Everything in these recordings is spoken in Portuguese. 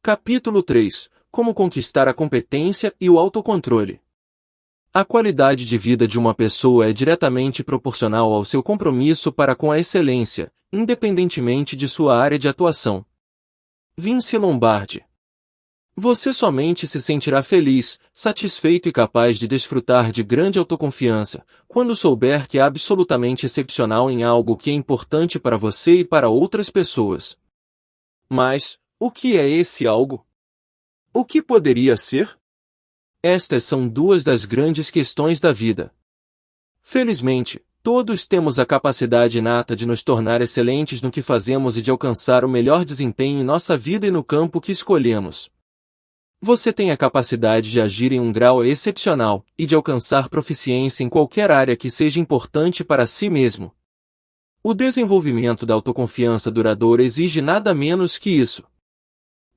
Capítulo 3. Como conquistar a competência e o autocontrole. A qualidade de vida de uma pessoa é diretamente proporcional ao seu compromisso para com a excelência, independentemente de sua área de atuação. Vince Lombardi. Você somente se sentirá feliz, satisfeito e capaz de desfrutar de grande autoconfiança, quando souber que é absolutamente excepcional em algo que é importante para você e para outras pessoas. Mas, o que é esse algo? O que poderia ser? Estas são duas das grandes questões da vida. Felizmente, todos temos a capacidade inata de nos tornar excelentes no que fazemos e de alcançar o melhor desempenho em nossa vida e no campo que escolhemos. Você tem a capacidade de agir em um grau excepcional e de alcançar proficiência em qualquer área que seja importante para si mesmo. O desenvolvimento da autoconfiança duradoura exige nada menos que isso.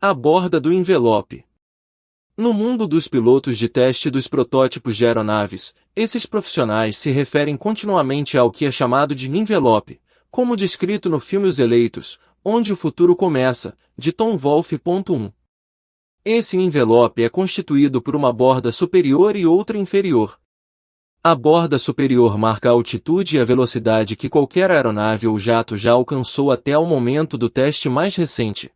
A borda do envelope. No mundo dos pilotos de teste dos protótipos de aeronaves, esses profissionais se referem continuamente ao que é chamado de envelope, como descrito no filme Os Eleitos, Onde o Futuro Começa, de Tom Wolfe. 1. Esse envelope é constituído por uma borda superior e outra inferior. A borda superior marca a altitude e a velocidade que qualquer aeronave ou jato já alcançou até ao momento do teste mais recente.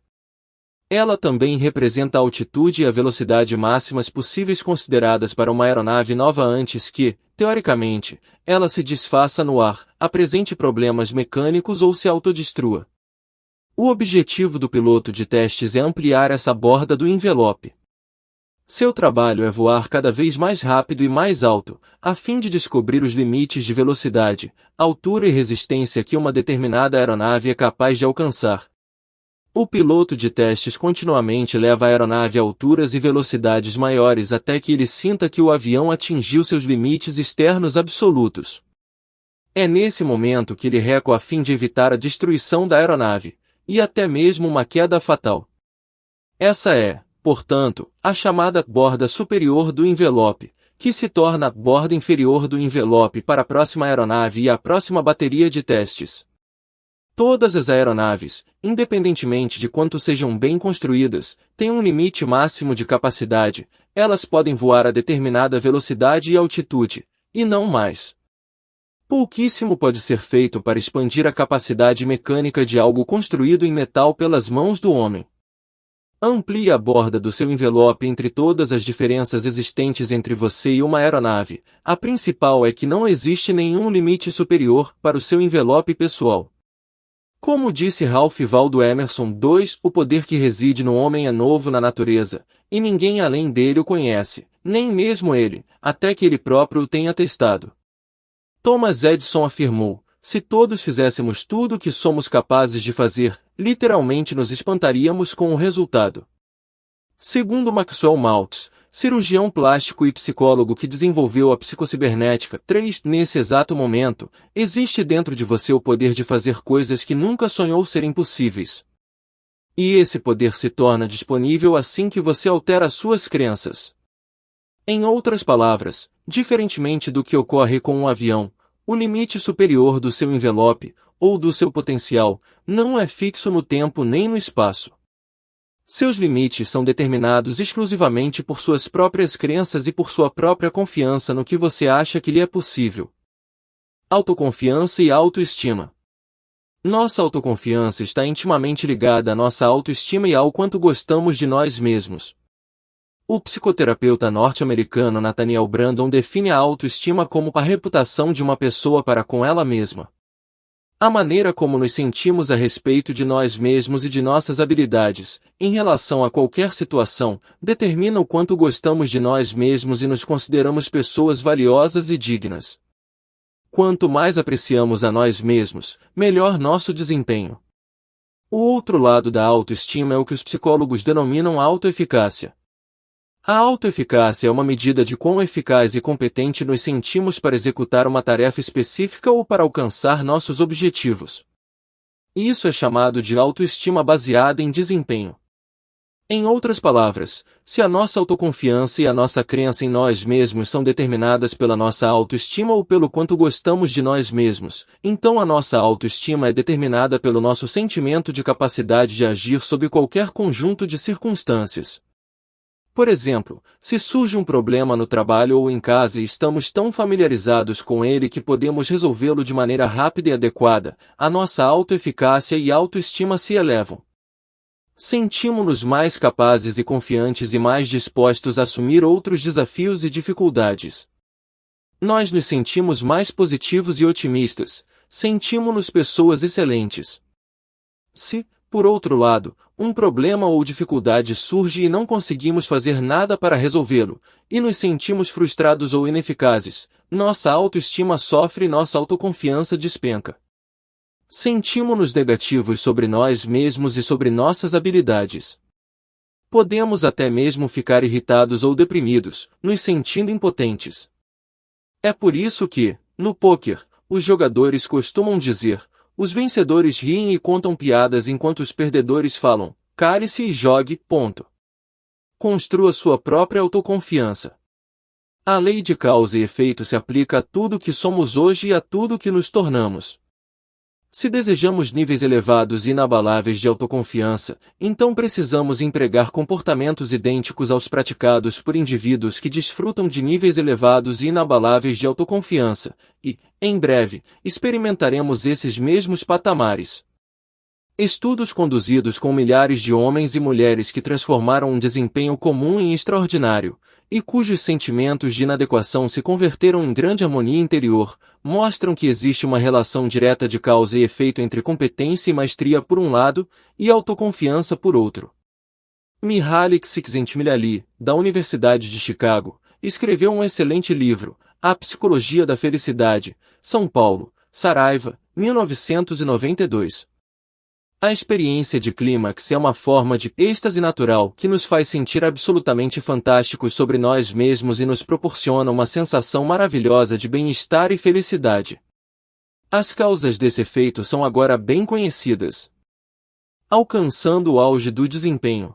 Ela também representa a altitude e a velocidade máximas possíveis consideradas para uma aeronave nova antes que, teoricamente, ela se desfaça no ar, apresente problemas mecânicos ou se autodestrua. O objetivo do piloto de testes é ampliar essa borda do envelope. Seu trabalho é voar cada vez mais rápido e mais alto, a fim de descobrir os limites de velocidade, altura e resistência que uma determinada aeronave é capaz de alcançar. O piloto de testes continuamente leva a aeronave a alturas e velocidades maiores até que ele sinta que o avião atingiu seus limites externos absolutos. É nesse momento que ele recua a fim de evitar a destruição da aeronave, e até mesmo uma queda fatal. Essa é, portanto, a chamada borda superior do envelope, que se torna a borda inferior do envelope para a próxima aeronave e a próxima bateria de testes. Todas as aeronaves, independentemente de quanto sejam bem construídas, têm um limite máximo de capacidade, elas podem voar a determinada velocidade e altitude, e não mais. Pouquíssimo pode ser feito para expandir a capacidade mecânica de algo construído em metal pelas mãos do homem. Amplie a borda do seu envelope entre todas as diferenças existentes entre você e uma aeronave. A principal é que não existe nenhum limite superior para o seu envelope pessoal. Como disse Ralph Waldo Emerson 2, o poder que reside no homem é novo na natureza, e ninguém além dele o conhece, nem mesmo ele, até que ele próprio o tenha testado. Thomas Edison afirmou, se todos fizéssemos tudo o que somos capazes de fazer, literalmente nos espantaríamos com o resultado. Segundo Maxwell Maltz, cirurgião plástico e psicólogo que desenvolveu a psicocibernética 3, nesse exato momento, existe dentro de você o poder de fazer coisas que nunca sonhou serem possíveis. E esse poder se torna disponível assim que você altera suas crenças. Em outras palavras, diferentemente do que ocorre com um avião, o limite superior do seu envelope, ou do seu potencial, não é fixo no tempo nem no espaço. Seus limites são determinados exclusivamente por suas próprias crenças e por sua própria confiança no que você acha que lhe é possível. Autoconfiança e autoestima. Nossa autoconfiança está intimamente ligada à nossa autoestima e ao quanto gostamos de nós mesmos. O psicoterapeuta norte-americano Nathaniel Brandon define a autoestima como a reputação de uma pessoa para com ela mesma. A maneira como nos sentimos a respeito de nós mesmos e de nossas habilidades, em relação a qualquer situação, determina o quanto gostamos de nós mesmos e nos consideramos pessoas valiosas e dignas. Quanto mais apreciamos a nós mesmos, melhor nosso desempenho. O outro lado da autoestima é o que os psicólogos denominam autoeficácia. A autoeficácia é uma medida de quão eficaz e competente nos sentimos para executar uma tarefa específica ou para alcançar nossos objetivos. Isso é chamado de autoestima baseada em desempenho. Em outras palavras, se a nossa autoconfiança e a nossa crença em nós mesmos são determinadas pela nossa autoestima ou pelo quanto gostamos de nós mesmos, então a nossa autoestima é determinada pelo nosso sentimento de capacidade de agir sob qualquer conjunto de circunstâncias. Por exemplo, se surge um problema no trabalho ou em casa e estamos tão familiarizados com ele que podemos resolvê-lo de maneira rápida e adequada, a nossa autoeficácia e autoestima se elevam. Sentimos-nos mais capazes e confiantes e mais dispostos a assumir outros desafios e dificuldades. Nós nos sentimos mais positivos e otimistas, sentimos-nos pessoas excelentes. Se, por outro lado, um problema ou dificuldade surge e não conseguimos fazer nada para resolvê-lo, e nos sentimos frustrados ou ineficazes, nossa autoestima sofre e nossa autoconfiança despenca. Sentimos-nos negativos sobre nós mesmos e sobre nossas habilidades. Podemos até mesmo ficar irritados ou deprimidos, nos sentindo impotentes. É por isso que, no pôquer, os jogadores costumam dizer: os vencedores riem e contam piadas enquanto os perdedores falam, cale-se e jogue, ponto. Construa sua própria autoconfiança. A lei de causa e efeito se aplica a tudo que somos hoje e a tudo que nos tornamos. Se desejamos níveis elevados e inabaláveis de autoconfiança, então precisamos empregar comportamentos idênticos aos praticados por indivíduos que desfrutam de níveis elevados e inabaláveis de autoconfiança, e, em breve, experimentaremos esses mesmos patamares. Estudos conduzidos com milhares de homens e mulheres que transformaram um desempenho comum em extraordinário, e cujos sentimentos de inadequação se converteram em grande harmonia interior, mostram que existe uma relação direta de causa e efeito entre competência e maestria por um lado, e autoconfiança por outro. Mihaly Csikszentmihalyi, da Universidade de Chicago, escreveu um excelente livro, A Psicologia da Felicidade, São Paulo, Saraiva, 1992. A experiência de clímax é uma forma de êxtase natural que nos faz sentir absolutamente fantásticos sobre nós mesmos e nos proporciona uma sensação maravilhosa de bem-estar e felicidade. As causas desse efeito são agora bem conhecidas. Alcançando o auge do desempenho.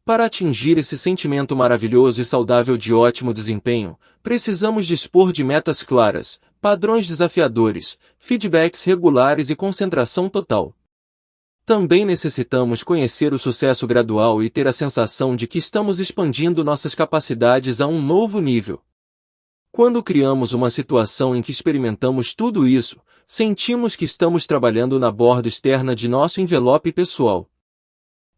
Para atingir esse sentimento maravilhoso e saudável de ótimo desempenho, precisamos dispor de metas claras, padrões desafiadores, feedbacks regulares e concentração total. Também necessitamos conhecer o sucesso gradual e ter a sensação de que estamos expandindo nossas capacidades a um novo nível. Quando criamos uma situação em que experimentamos tudo isso, sentimos que estamos trabalhando na borda externa de nosso envelope pessoal.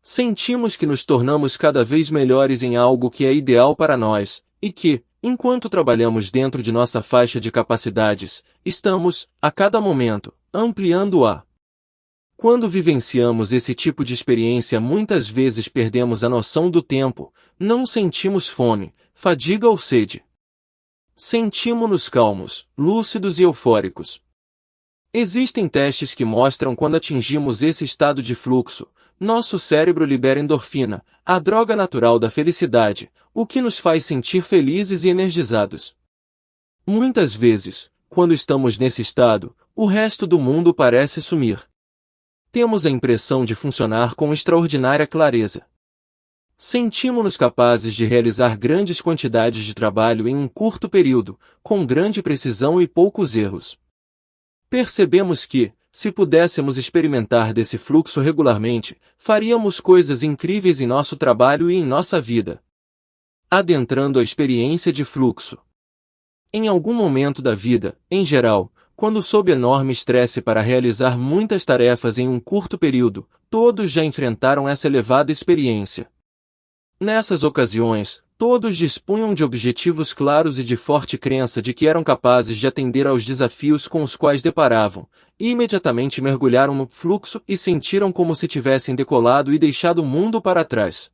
Sentimos que nos tornamos cada vez melhores em algo que é ideal para nós, e que, enquanto trabalhamos dentro de nossa faixa de capacidades, estamos, a cada momento, ampliando-a. Quando vivenciamos esse tipo de experiência, muitas vezes perdemos a noção do tempo, não sentimos fome, fadiga ou sede. Sentimos-nos calmos, lúcidos e eufóricos. Existem testes que mostram quando atingimos esse estado de fluxo, nosso cérebro libera endorfina, a droga natural da felicidade, o que nos faz sentir felizes e energizados. Muitas vezes, quando estamos nesse estado, o resto do mundo parece sumir. Temos a impressão de funcionar com extraordinária clareza. Sentimos-nos capazes de realizar grandes quantidades de trabalho em um curto período, com grande precisão e poucos erros. Percebemos que, se pudéssemos experimentar desse fluxo regularmente, faríamos coisas incríveis em nosso trabalho e em nossa vida. Adentrando a experiência de fluxo. Em algum momento da vida, em geral, quando sob enorme estresse para realizar muitas tarefas em um curto período, todos já enfrentaram essa elevada experiência. Nessas ocasiões, todos dispunham de objetivos claros e de forte crença de que eram capazes de atender aos desafios com os quais deparavam, e imediatamente mergulharam no fluxo e sentiram como se tivessem decolado e deixado o mundo para trás.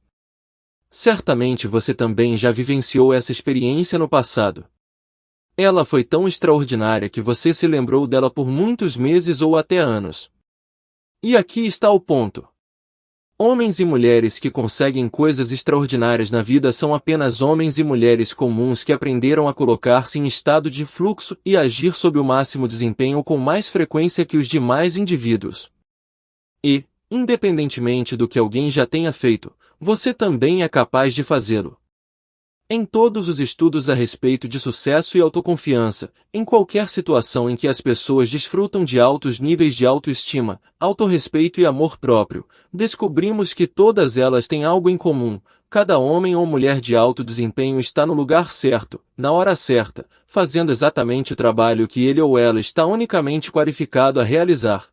Certamente você também já vivenciou essa experiência no passado. Ela foi tão extraordinária que você se lembrou dela por muitos meses ou até anos. E aqui está o ponto. Homens e mulheres que conseguem coisas extraordinárias na vida são apenas homens e mulheres comuns que aprenderam a colocar-se em estado de fluxo e agir sob o máximo desempenho com mais frequência que os demais indivíduos. E, independentemente do que alguém já tenha feito, você também é capaz de fazê-lo. Em todos os estudos a respeito de sucesso e autoconfiança, em qualquer situação em que as pessoas desfrutam de altos níveis de autoestima, autorrespeito e amor próprio, descobrimos que todas elas têm algo em comum. Cada homem ou mulher de alto desempenho está no lugar certo, na hora certa, fazendo exatamente o trabalho que ele ou ela está unicamente qualificado a realizar.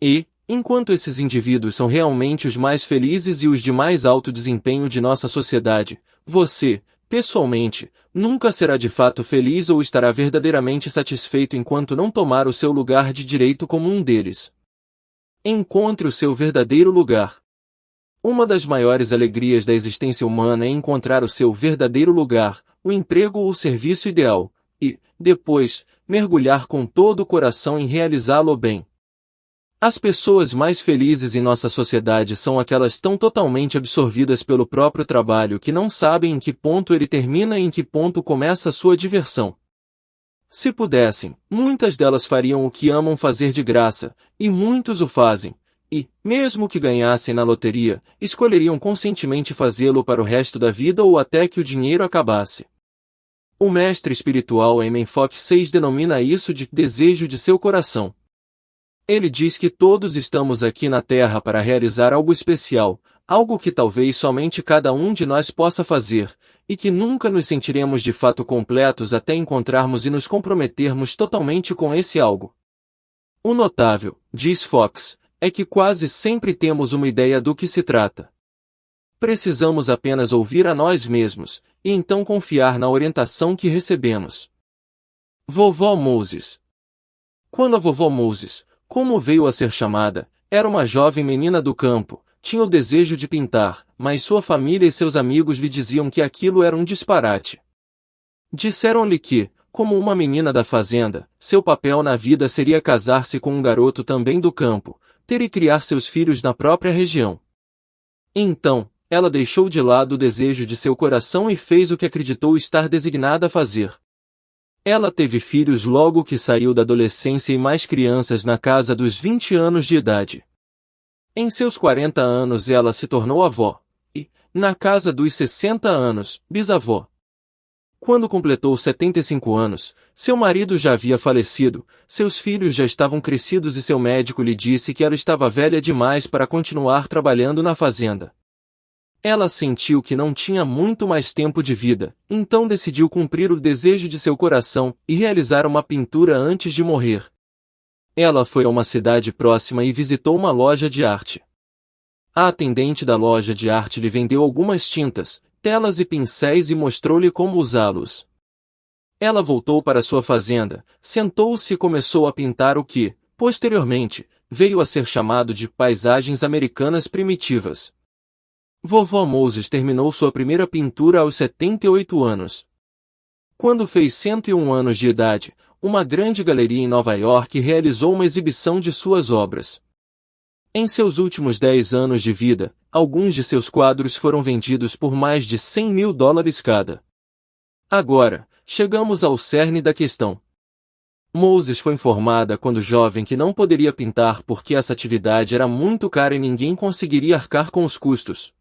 E, enquanto esses indivíduos são realmente os mais felizes e os de mais alto desempenho de nossa sociedade, você, pessoalmente, nunca será de fato feliz ou estará verdadeiramente satisfeito enquanto não tomar o seu lugar de direito como um deles. Encontre o seu verdadeiro lugar. Uma das maiores alegrias da existência humana é encontrar o seu verdadeiro lugar, o emprego ou o serviço ideal, e, depois, mergulhar com todo o coração em realizá-lo bem. As pessoas mais felizes em nossa sociedade são aquelas tão totalmente absorvidas pelo próprio trabalho que não sabem em que ponto ele termina e em que ponto começa a sua diversão. Se pudessem, muitas delas fariam o que amam fazer de graça, e muitos o fazem, e, mesmo que ganhassem na loteria, escolheriam conscientemente fazê-lo para o resto da vida ou até que o dinheiro acabasse. O mestre espiritual Eamon Fox 6 denomina isso de desejo de seu coração. Ele diz que todos estamos aqui na Terra para realizar algo especial, algo que talvez somente cada um de nós possa fazer, e que nunca nos sentiremos de fato completos até encontrarmos e nos comprometermos totalmente com esse algo. O notável, diz Fox, é que quase sempre temos uma ideia do que se trata. Precisamos apenas ouvir a nós mesmos, e então confiar na orientação que recebemos. Vovó Moses. Quando a vovó Moses, como veio a ser chamada, era uma jovem menina do campo, tinha o desejo de pintar, mas sua família e seus amigos lhe diziam que aquilo era um disparate. Disseram-lhe que, como uma menina da fazenda, seu papel na vida seria casar-se com um garoto também do campo, ter e criar seus filhos na própria região. Então, ela deixou de lado o desejo de seu coração e fez o que acreditou estar designada a fazer. Ela teve filhos logo que saiu da adolescência e mais crianças na casa dos 20 anos de idade. Em seus 40 anos ela se tornou avó, e, na casa dos 60 anos, bisavó. Quando completou 75 anos, seu marido já havia falecido, seus filhos já estavam crescidos e seu médico lhe disse que ela estava velha demais para continuar trabalhando na fazenda. Ela sentiu que não tinha muito mais tempo de vida, então decidiu cumprir o desejo de seu coração e realizar uma pintura antes de morrer. Ela foi a uma cidade próxima e visitou uma loja de arte. A atendente da loja de arte lhe vendeu algumas tintas, telas e pincéis e mostrou-lhe como usá-los. Ela voltou para sua fazenda, sentou-se e começou a pintar o que, posteriormente, veio a ser chamado de paisagens americanas primitivas. Vovó Moses terminou sua primeira pintura aos 78 anos. Quando fez 101 anos de idade, uma grande galeria em Nova York realizou uma exibição de suas obras. Em seus últimos 10 anos de vida, alguns de seus quadros foram vendidos por mais de $100.000 cada. Agora, chegamos ao cerne da questão. Moses foi informada quando jovem que não poderia pintar porque essa atividade era muito cara e ninguém conseguiria arcar com os custos.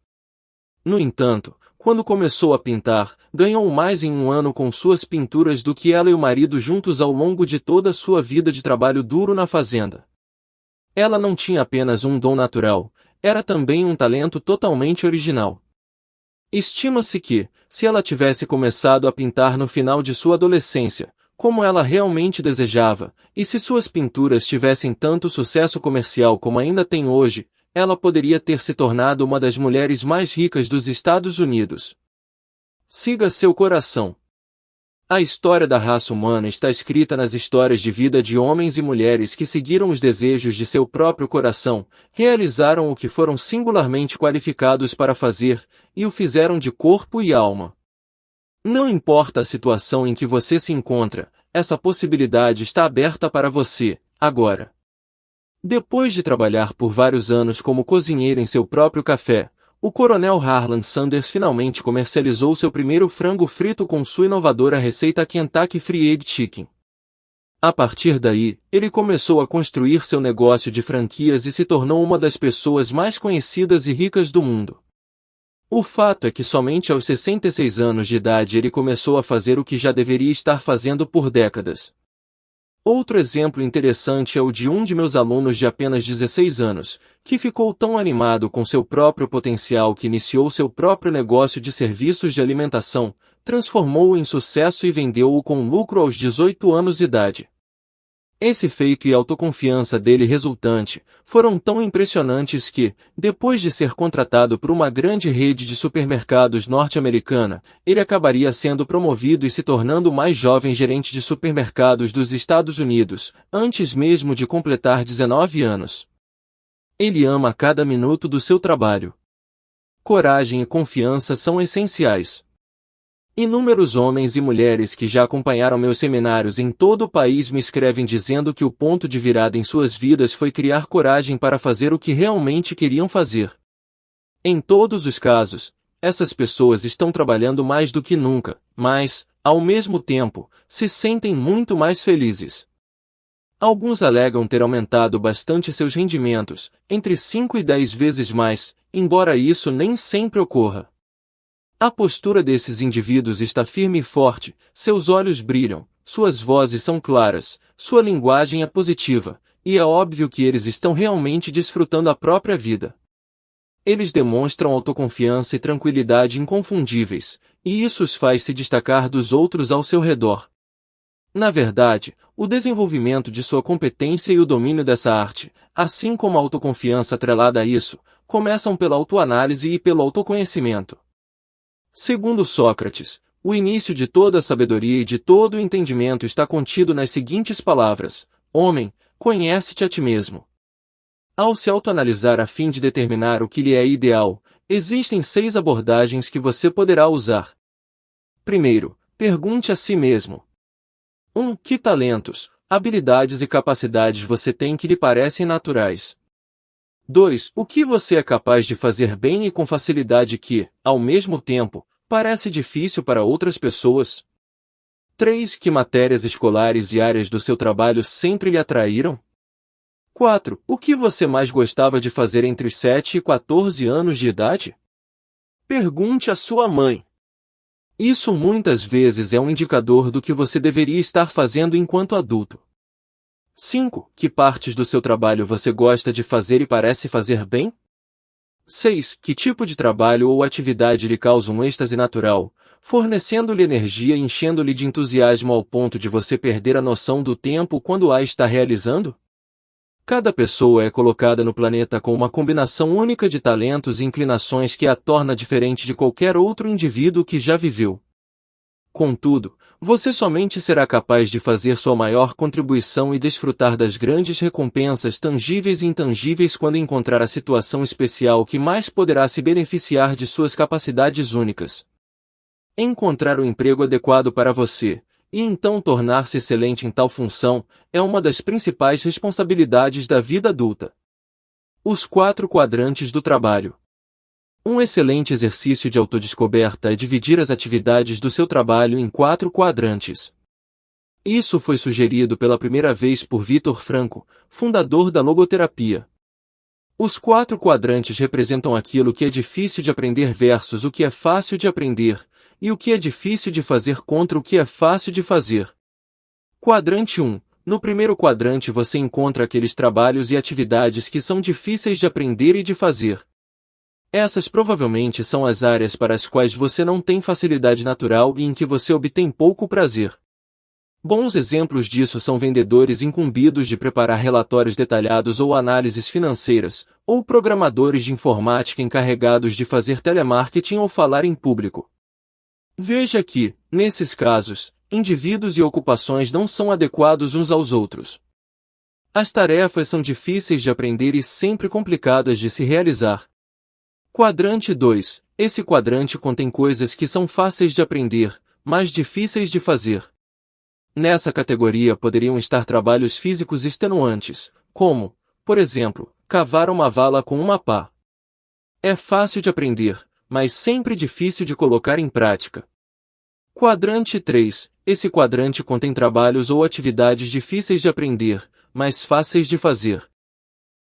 No entanto, quando começou a pintar, ganhou mais em um ano com suas pinturas do que ela e o marido juntos ao longo de toda a sua vida de trabalho duro na fazenda. Ela não tinha apenas um dom natural, era também um talento totalmente original. Estima-se que, se ela tivesse começado a pintar no final de sua adolescência, como ela realmente desejava, e se suas pinturas tivessem tanto sucesso comercial como ainda tem hoje, ela poderia ter se tornado uma das mulheres mais ricas dos Estados Unidos. Siga seu coração. A história da raça humana está escrita nas histórias de vida de homens e mulheres que seguiram os desejos de seu próprio coração, realizaram o que foram singularmente qualificados para fazer, e o fizeram de corpo e alma. Não importa a situação em que você se encontra, essa possibilidade está aberta para você, agora. Depois de trabalhar por vários anos como cozinheiro em seu próprio café, o coronel Harlan Sanders finalmente comercializou seu primeiro frango frito com sua inovadora receita Kentucky Fried Chicken. A partir daí, ele começou a construir seu negócio de franquias e se tornou uma das pessoas mais conhecidas e ricas do mundo. O fato é que somente aos 66 anos de idade ele começou a fazer o que já deveria estar fazendo por décadas. Outro exemplo interessante é o de um de meus alunos de apenas 16 anos, que ficou tão animado com seu próprio potencial que iniciou seu próprio negócio de serviços de alimentação, transformou-o em sucesso e vendeu-o com lucro aos 18 anos de idade. Esse feito e a autoconfiança dele resultante foram tão impressionantes que, depois de ser contratado por uma grande rede de supermercados norte-americana, ele acabaria sendo promovido e se tornando o mais jovem gerente de supermercados dos Estados Unidos, antes mesmo de completar 19 anos. Ele ama cada minuto do seu trabalho. Coragem e confiança são essenciais. Inúmeros homens e mulheres que já acompanharam meus seminários em todo o país me escrevem dizendo que o ponto de virada em suas vidas foi criar coragem para fazer o que realmente queriam fazer. Em todos os casos, essas pessoas estão trabalhando mais do que nunca, mas, ao mesmo tempo, se sentem muito mais felizes. Alguns alegam ter aumentado bastante seus rendimentos, entre 5 e 10 vezes mais, embora isso nem sempre ocorra. A postura desses indivíduos está firme e forte, seus olhos brilham, suas vozes são claras, sua linguagem é positiva, e é óbvio que eles estão realmente desfrutando a própria vida. Eles demonstram autoconfiança e tranquilidade inconfundíveis, e isso os faz se destacar dos outros ao seu redor. Na verdade, o desenvolvimento de sua competência e o domínio dessa arte, assim como a autoconfiança atrelada a isso, começam pela autoanálise e pelo autoconhecimento. Segundo Sócrates, o início de toda a sabedoria e de todo o entendimento está contido nas seguintes palavras: Homem, conhece-te a ti mesmo. Ao se autoanalisar a fim de determinar o que lhe é ideal, existem 6 abordagens que você poderá usar. Primeiro, pergunte a si mesmo. 1. Que talentos, habilidades e capacidades você tem que lhe parecem naturais? 2. O que você é capaz de fazer bem e com facilidade que, ao mesmo tempo, parece difícil para outras pessoas? 3. Que matérias escolares e áreas do seu trabalho sempre lhe atraíram? 4. O que você mais gostava de fazer entre os 7 e 14 anos de idade? Pergunte à sua mãe. Isso muitas vezes é um indicador do que você deveria estar fazendo enquanto adulto. 5. Que partes do seu trabalho você gosta de fazer e parece fazer bem? 6. Que tipo de trabalho ou atividade lhe causa um êxtase natural, fornecendo-lhe energia e enchendo-lhe de entusiasmo ao ponto de você perder a noção do tempo quando a está realizando? Cada pessoa é colocada no planeta com uma combinação única de talentos e inclinações que a torna diferente de qualquer outro indivíduo que já viveu. Contudo, você somente será capaz de fazer sua maior contribuição e desfrutar das grandes recompensas tangíveis e intangíveis quando encontrar a situação especial que mais poderá se beneficiar de suas capacidades únicas. Encontrar o emprego adequado para você, e então tornar-se excelente em tal função, é uma das principais responsabilidades da vida adulta. Os 4 quadrantes do trabalho. Um excelente exercício de autodescoberta é dividir as atividades do seu trabalho em 4 quadrantes. Isso foi sugerido pela primeira vez por Viktor Frankl, fundador da logoterapia. Os 4 quadrantes representam aquilo que é difícil de aprender versus o que é fácil de aprender, e o que é difícil de fazer contra o que é fácil de fazer. Quadrante 1. No primeiro quadrante você encontra aqueles trabalhos e atividades que são difíceis de aprender e de fazer. Essas provavelmente são as áreas para as quais você não tem facilidade natural e em que você obtém pouco prazer. Bons exemplos disso são vendedores incumbidos de preparar relatórios detalhados ou análises financeiras, ou programadores de informática encarregados de fazer telemarketing ou falar em público. Veja que, nesses casos, indivíduos e ocupações não são adequados uns aos outros. As tarefas são difíceis de aprender e sempre complicadas de se realizar. Quadrante 2. Esse quadrante contém coisas que são fáceis de aprender, mas difíceis de fazer. Nessa categoria poderiam estar trabalhos físicos extenuantes, como, por exemplo, cavar uma vala com uma pá. É fácil de aprender, mas sempre difícil de colocar em prática. Quadrante 3. Esse quadrante contém trabalhos ou atividades difíceis de aprender, mas fáceis de fazer.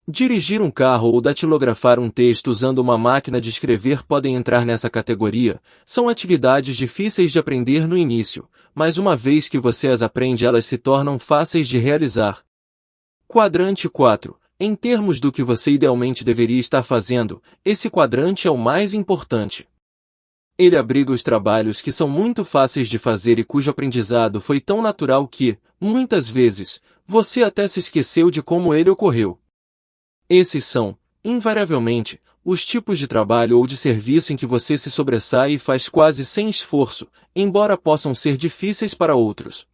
Dirigir um carro ou datilografar um texto usando uma máquina de escrever podem entrar nessa categoria. São atividades difíceis de aprender no início, mas uma vez que você as aprende, elas se tornam fáceis de realizar. Quadrante 4. Em termos do que você idealmente deveria estar fazendo, esse quadrante é o mais importante. Ele abriga os trabalhos que são muito fáceis de fazer e cujo aprendizado foi tão natural que, muitas vezes, você até se esqueceu de como ele ocorreu. Esses são, invariavelmente, os tipos de trabalho ou de serviço em que você se sobressai e faz quase sem esforço, embora possam ser difíceis para outros.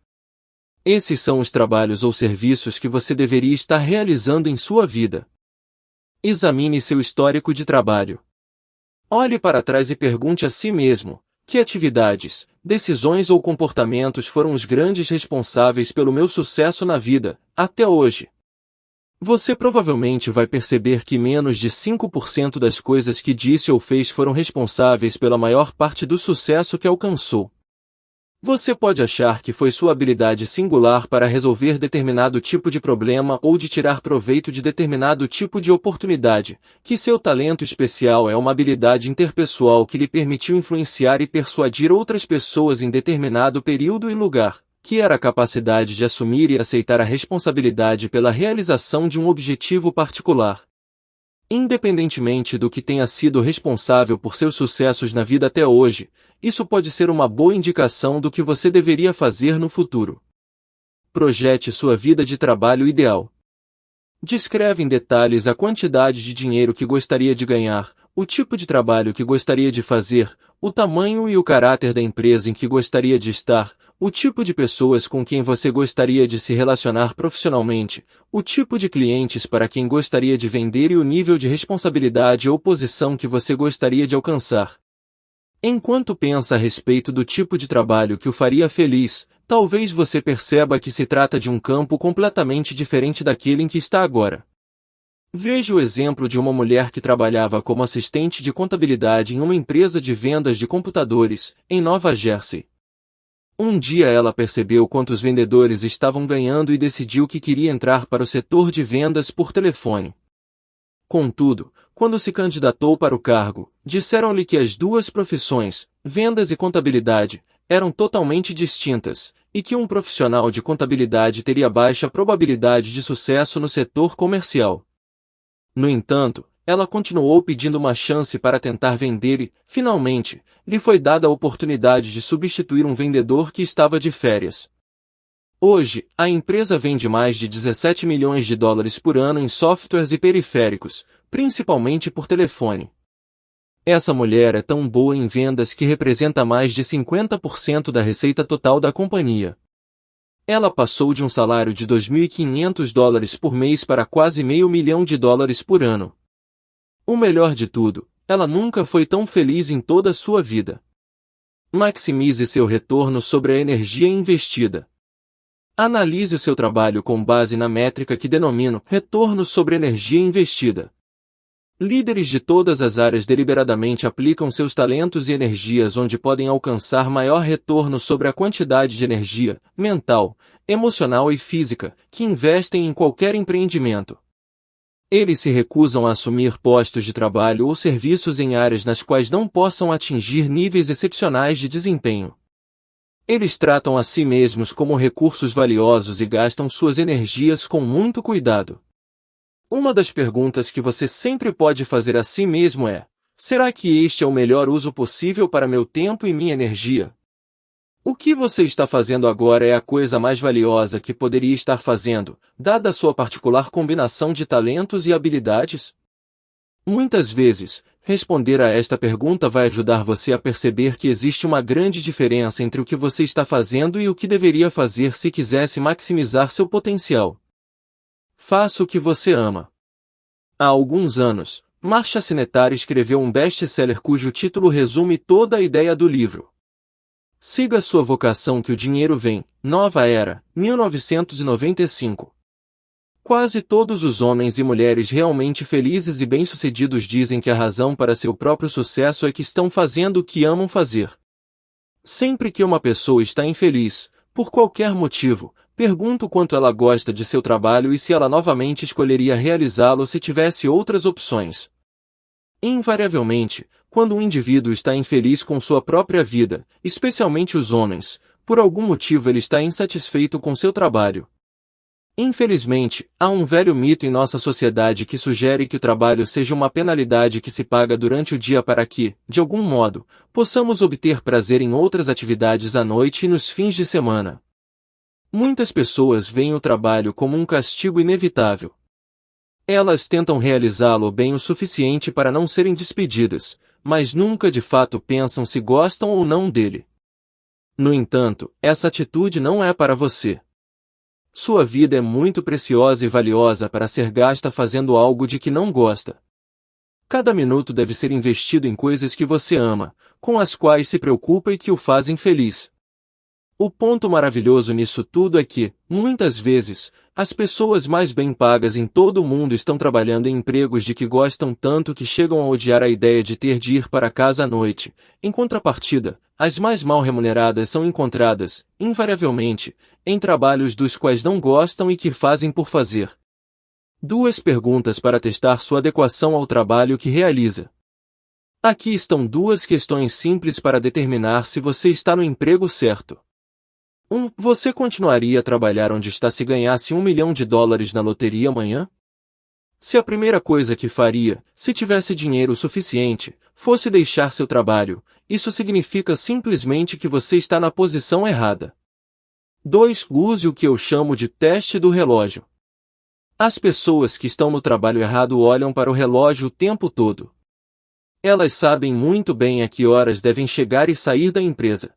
Esses são os trabalhos ou serviços que você deveria estar realizando em sua vida. Examine seu histórico de trabalho. Olhe para trás e pergunte a si mesmo: que atividades, decisões ou comportamentos foram os grandes responsáveis pelo meu sucesso na vida, até hoje? Você provavelmente vai perceber que menos de 5% das coisas que disse ou fez foram responsáveis pela maior parte do sucesso que alcançou. Você pode achar que foi sua habilidade singular para resolver determinado tipo de problema ou de tirar proveito de determinado tipo de oportunidade, que seu talento especial é uma habilidade interpessoal que lhe permitiu influenciar e persuadir outras pessoas em determinado período e lugar, que era a capacidade de assumir e aceitar a responsabilidade pela realização de um objetivo particular. Independentemente do que tenha sido responsável por seus sucessos na vida até hoje, isso pode ser uma boa indicação do que você deveria fazer no futuro. Projete sua vida de trabalho ideal. Descreve em detalhes a quantidade de dinheiro que gostaria de ganhar, o tipo de trabalho que gostaria de fazer, o tamanho e o caráter da empresa em que gostaria de estar, o tipo de pessoas com quem você gostaria de se relacionar profissionalmente, o tipo de clientes para quem gostaria de vender e o nível de responsabilidade ou posição que você gostaria de alcançar. Enquanto pensa a respeito do tipo de trabalho que o faria feliz, talvez você perceba que se trata de um campo completamente diferente daquele em que está agora. Veja o exemplo de uma mulher que trabalhava como assistente de contabilidade em uma empresa de vendas de computadores, em Nova Jersey. Um dia ela percebeu quanto os vendedores estavam ganhando e decidiu que queria entrar para o setor de vendas por telefone. Contudo, quando se candidatou para o cargo, disseram-lhe que as duas profissões, vendas e contabilidade, eram totalmente distintas, e que um profissional de contabilidade teria baixa probabilidade de sucesso no setor comercial. No entanto, ela continuou pedindo uma chance para tentar vender e, finalmente, lhe foi dada a oportunidade de substituir um vendedor que estava de férias. Hoje, a empresa vende mais de 17 milhões de dólares por ano em softwares e periféricos, principalmente por telefone. Essa mulher é tão boa em vendas que representa mais de 50% da receita total da companhia. Ela passou de um salário de 2.500 dólares por mês para quase $500 mil por ano. O melhor de tudo, ela nunca foi tão feliz em toda a sua vida. Maximize seu retorno sobre a energia investida. Analise o seu trabalho com base na métrica que denomino retorno sobre energia investida. Líderes de todas as áreas deliberadamente aplicam seus talentos e energias onde podem alcançar maior retorno sobre a quantidade de energia, mental, emocional e física, que investem em qualquer empreendimento. Eles se recusam a assumir postos de trabalho ou serviços em áreas nas quais não possam atingir níveis excepcionais de desempenho. Eles tratam a si mesmos como recursos valiosos e gastam suas energias com muito cuidado. Uma das perguntas que você sempre pode fazer a si mesmo é: será que este é o melhor uso possível para meu tempo e minha energia? O que você está fazendo agora é a coisa mais valiosa que poderia estar fazendo, dada a sua particular combinação de talentos e habilidades? Muitas vezes, responder a esta pergunta vai ajudar você a perceber que existe uma grande diferença entre o que você está fazendo e o que deveria fazer se quisesse maximizar seu potencial. Faça o que você ama. Há alguns anos, Marcia Sinetari escreveu um best-seller cujo título resume toda a ideia do livro. Siga sua vocação que o dinheiro vem, Nova Era, 1995. Quase todos os homens e mulheres realmente felizes e bem-sucedidos dizem que a razão para seu próprio sucesso é que estão fazendo o que amam fazer. Sempre que uma pessoa está infeliz, por qualquer motivo, pergunto quanto ela gosta de seu trabalho e se ela novamente escolheria realizá-lo se tivesse outras opções. Invariavelmente, quando um indivíduo está infeliz com sua própria vida, especialmente os homens, por algum motivo ele está insatisfeito com seu trabalho. Infelizmente, há um velho mito em nossa sociedade que sugere que o trabalho seja uma penalidade que se paga durante o dia para que, de algum modo, possamos obter prazer em outras atividades à noite e nos fins de semana. Muitas pessoas veem o trabalho como um castigo inevitável. Elas tentam realizá-lo bem o suficiente para não serem despedidas, mas nunca de fato pensam se gostam ou não dele. No entanto, essa atitude não é para você. Sua vida é muito preciosa e valiosa para ser gasta fazendo algo de que não gosta. Cada minuto deve ser investido em coisas que você ama, com as quais se preocupa e que o fazem feliz. O ponto maravilhoso nisso tudo é que, muitas vezes, as pessoas mais bem pagas em todo o mundo estão trabalhando em empregos de que gostam tanto que chegam a odiar a ideia de ter de ir para casa à noite. Em contrapartida, as mais mal remuneradas são encontradas, invariavelmente, em trabalhos dos quais não gostam e que fazem por fazer. 2 perguntas para testar sua adequação ao trabalho que realiza. Aqui estão 2 questões simples para determinar se você está no emprego certo. 1. Você continuaria a trabalhar onde está se ganhasse $1 milhão na loteria amanhã? Se a primeira coisa que faria, se tivesse dinheiro suficiente, fosse deixar seu trabalho, isso significa simplesmente que você está na posição errada. 2. Use o que eu chamo de teste do relógio. As pessoas que estão no trabalho errado olham para o relógio o tempo todo. Elas sabem muito bem a que horas devem chegar e sair da empresa.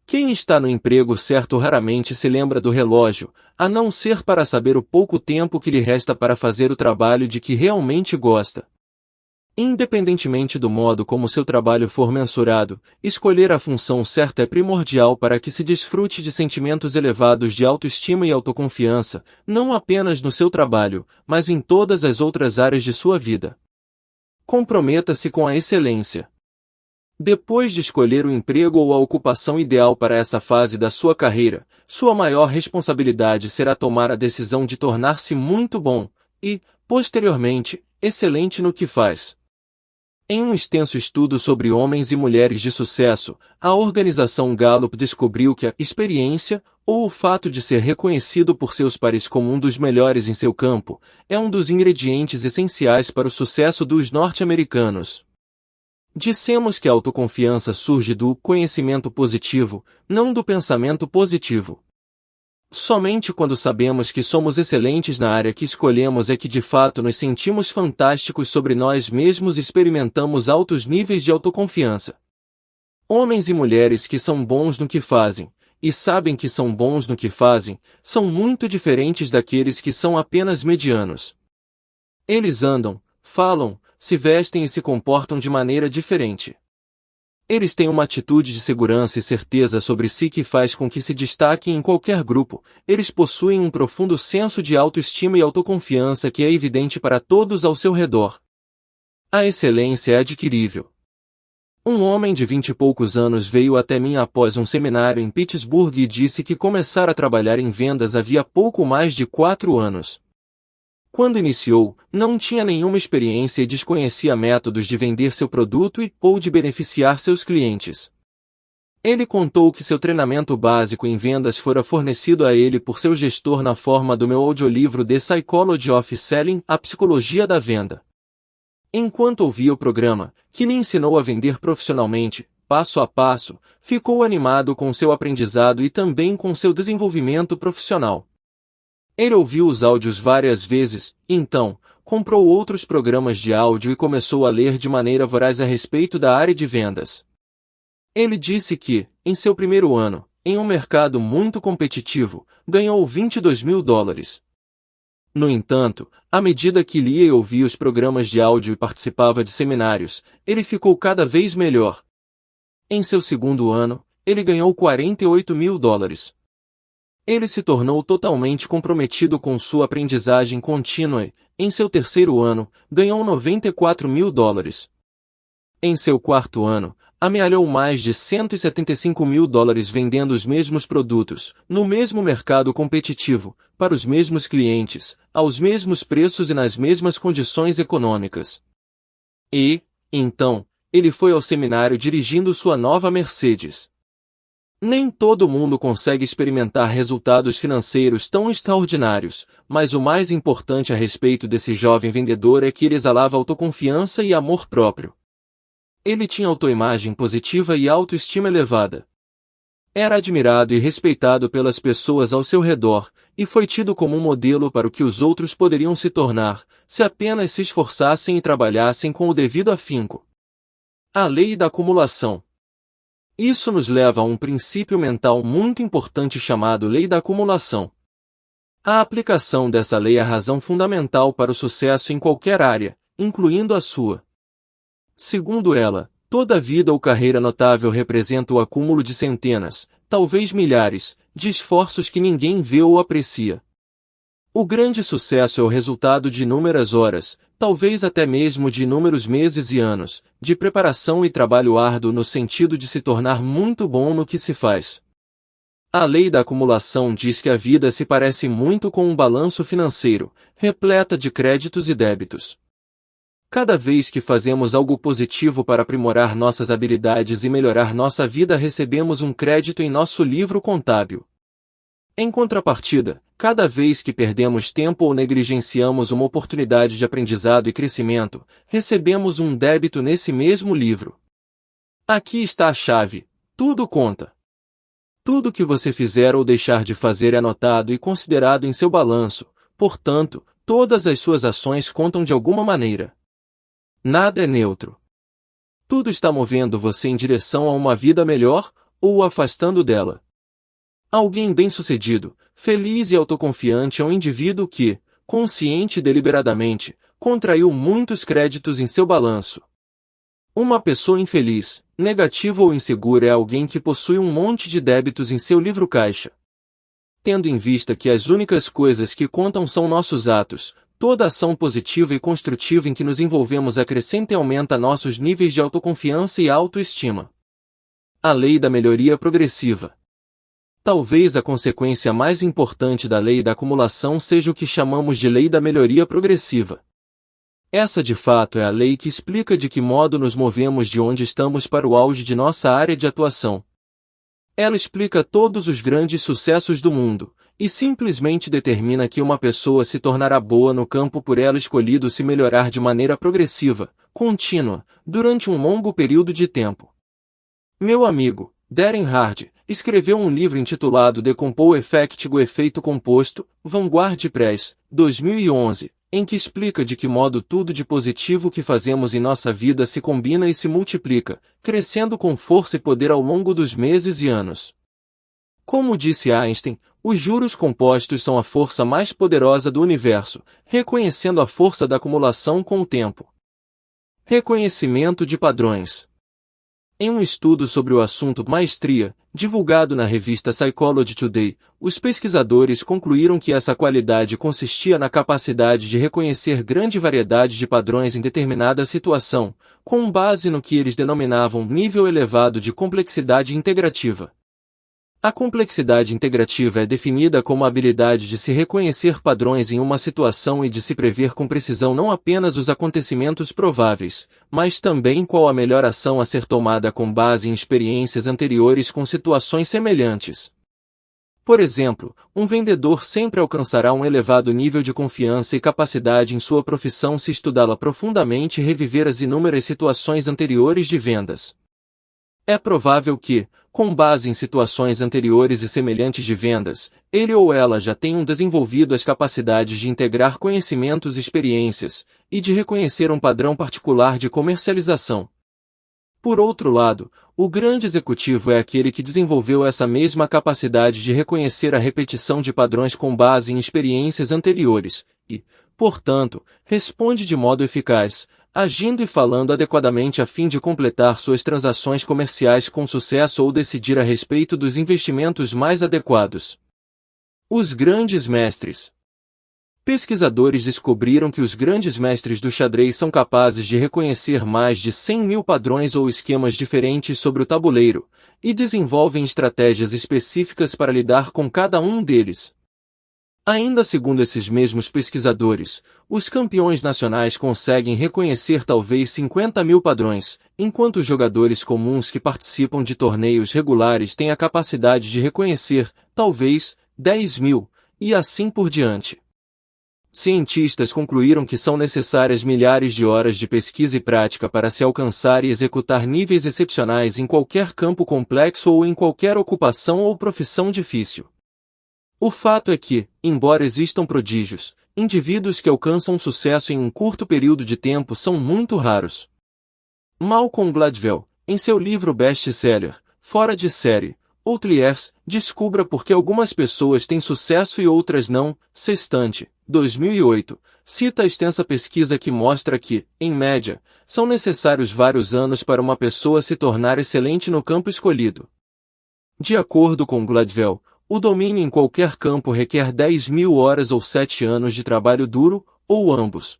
Quem está no emprego certo raramente se lembra do relógio, a não ser para saber o pouco tempo que lhe resta para fazer o trabalho de que realmente gosta. Independentemente do modo como seu trabalho for mensurado, escolher a função certa é primordial para que se desfrute de sentimentos elevados de autoestima e autoconfiança, não apenas no seu trabalho, mas em todas as outras áreas de sua vida. Comprometa-se com a excelência. Depois de escolher o emprego ou a ocupação ideal para essa fase da sua carreira, sua maior responsabilidade será tomar a decisão de tornar-se muito bom e, posteriormente, excelente no que faz. Em um extenso estudo sobre homens e mulheres de sucesso, a organização Gallup descobriu que a experiência, ou o fato de ser reconhecido por seus pares como um dos melhores em seu campo, é um dos ingredientes essenciais para o sucesso dos norte-americanos. Dissemos que a autoconfiança surge do conhecimento positivo, não do pensamento positivo. Somente quando sabemos que somos excelentes na área que escolhemos é que de fato nos sentimos fantásticos sobre nós mesmos e experimentamos altos níveis de autoconfiança. Homens e mulheres que são bons no que fazem, e sabem que são bons no que fazem, são muito diferentes daqueles que são apenas medianos. Eles andam, falam, se vestem e se comportam de maneira diferente. Eles têm uma atitude de segurança e certeza sobre si que faz com que se destaquem em qualquer grupo. Eles possuem um profundo senso de autoestima e autoconfiança que é evidente para todos ao seu redor. A excelência é adquirível. Um homem de 20 e poucos anos veio até mim após um seminário em Pittsburgh e disse que começara a trabalhar em vendas havia pouco mais de 4 anos. Quando iniciou, não tinha nenhuma experiência e desconhecia métodos de vender seu produto ou de beneficiar seus clientes. Ele contou que seu treinamento básico em vendas fora fornecido a ele por seu gestor na forma do meu audiolivro The Psychology of Selling, A Psicologia da Venda. Enquanto ouvia o programa, que lhe ensinou a vender profissionalmente, passo a passo, ficou animado com seu aprendizado e também com seu desenvolvimento profissional. Ele ouviu os áudios várias vezes, então, comprou outros programas de áudio e começou a ler de maneira voraz a respeito da área de vendas. Ele disse que, em seu primeiro ano, em um mercado muito competitivo, ganhou $22 mil. No entanto, à medida que lia e ouvia os programas de áudio e participava de seminários, ele ficou cada vez melhor. Em seu segundo ano, ele ganhou $48 mil. Ele se tornou totalmente comprometido com sua aprendizagem contínua e, em seu terceiro ano, ganhou $94 mil. Em seu quarto ano, amealhou mais de 175 mil dólares vendendo os mesmos produtos, no mesmo mercado competitivo, para os mesmos clientes, aos mesmos preços e nas mesmas condições econômicas. E, então, ele foi ao seminário dirigindo sua nova Mercedes. Nem todo mundo consegue experimentar resultados financeiros tão extraordinários, mas o mais importante a respeito desse jovem vendedor é que ele exalava autoconfiança e amor próprio. Ele tinha autoimagem positiva e autoestima elevada. Era admirado e respeitado pelas pessoas ao seu redor, e foi tido como um modelo para o que os outros poderiam se tornar, se apenas se esforçassem e trabalhassem com o devido afinco. A lei da acumulação. Isso nos leva a um princípio mental muito importante chamado lei da acumulação. A aplicação dessa lei é a razão fundamental para o sucesso em qualquer área, incluindo a sua. Segundo ela, toda vida ou carreira notável representa o acúmulo de centenas, talvez milhares, de esforços que ninguém vê ou aprecia. O grande sucesso é o resultado de inúmeras horas, talvez até mesmo de inúmeros meses e anos, de preparação e trabalho árduo no sentido de se tornar muito bom no que se faz. A lei da acumulação diz que a vida se parece muito com um balanço financeiro, repleta de créditos e débitos. Cada vez que fazemos algo positivo para aprimorar nossas habilidades e melhorar nossa vida, recebemos um crédito em nosso livro contábil. Em contrapartida, cada vez que perdemos tempo ou negligenciamos uma oportunidade de aprendizado e crescimento, recebemos um débito nesse mesmo livro. Aqui está a chave: tudo conta. Tudo que você fizer ou deixar de fazer é anotado e considerado em seu balanço, portanto, todas as suas ações contam de alguma maneira. Nada é neutro. Tudo está movendo você em direção a uma vida melhor, ou o afastando dela. Alguém bem-sucedido, feliz e autoconfiante é um indivíduo que, consciente e deliberadamente, contraiu muitos créditos em seu balanço. Uma pessoa infeliz, negativa ou insegura é alguém que possui um monte de débitos em seu livro-caixa. Tendo em vista que as únicas coisas que contam são nossos atos, toda ação positiva e construtiva em que nos envolvemos acrescenta e aumenta nossos níveis de autoconfiança e autoestima. A lei da melhoria progressiva. Talvez a consequência mais importante da lei da acumulação seja o que chamamos de lei da melhoria progressiva. Essa de fato é a lei que explica de que modo nos movemos de onde estamos para o auge de nossa área de atuação. Ela explica todos os grandes sucessos do mundo, e simplesmente determina que uma pessoa se tornará boa no campo por ela escolhido se melhorar de maneira progressiva, contínua, durante um longo período de tempo. Meu amigo, Darren Hardy, escreveu um livro intitulado The Compound Effect, o efeito composto, Vanguard Press, 2011, em que explica de que modo tudo de positivo que fazemos em nossa vida se combina e se multiplica, crescendo com força e poder ao longo dos meses e anos. Como disse Einstein, os juros compostos são a força mais poderosa do universo, reconhecendo a força da acumulação com o tempo. Reconhecimento de padrões. Em um estudo sobre o assunto maestria, divulgado na revista Psychology Today, os pesquisadores concluíram que essa qualidade consistia na capacidade de reconhecer grande variedade de padrões em determinada situação, com base no que eles denominavam nível elevado de complexidade integrativa. A complexidade integrativa é definida como a habilidade de se reconhecer padrões em uma situação e de se prever com precisão não apenas os acontecimentos prováveis, mas também qual a melhor ação a ser tomada com base em experiências anteriores com situações semelhantes. Por exemplo, um vendedor sempre alcançará um elevado nível de confiança e capacidade em sua profissão se estudá-la profundamente e reviver as inúmeras situações anteriores de vendas. É provável que, com base em situações anteriores e semelhantes de vendas, ele ou ela já tenham desenvolvido as capacidades de integrar conhecimentos e experiências, e de reconhecer um padrão particular de comercialização. Por outro lado, o grande executivo é aquele que desenvolveu essa mesma capacidade de reconhecer a repetição de padrões com base em experiências anteriores, e, portanto, responde de modo eficaz, agindo e falando adequadamente a fim de completar suas transações comerciais com sucesso ou decidir a respeito dos investimentos mais adequados. Os grandes mestres. Pesquisadores descobriram que os grandes mestres do xadrez são capazes de reconhecer mais de 100.000 padrões ou esquemas diferentes sobre o tabuleiro, e desenvolvem estratégias específicas para lidar com cada um deles. Ainda segundo esses mesmos pesquisadores, os campeões nacionais conseguem reconhecer talvez 50.000 padrões, enquanto os jogadores comuns que participam de torneios regulares têm a capacidade de reconhecer, talvez, 10.000, e assim por diante. Cientistas concluíram que são necessárias milhares de horas de pesquisa e prática para se alcançar e executar níveis excepcionais em qualquer campo complexo ou em qualquer ocupação ou profissão difícil. O fato é que, embora existam prodígios, indivíduos que alcançam sucesso em um curto período de tempo são muito raros. Malcolm Gladwell, em seu livro best-seller, Fora de Série, Outliers, descubra por que algumas pessoas têm sucesso e outras não, Sextante, 2008, cita a extensa pesquisa que mostra que, em média, são necessários vários anos para uma pessoa se tornar excelente no campo escolhido. De acordo com Gladwell, o domínio em qualquer campo requer 10.000 horas ou 7 anos de trabalho duro, ou ambos.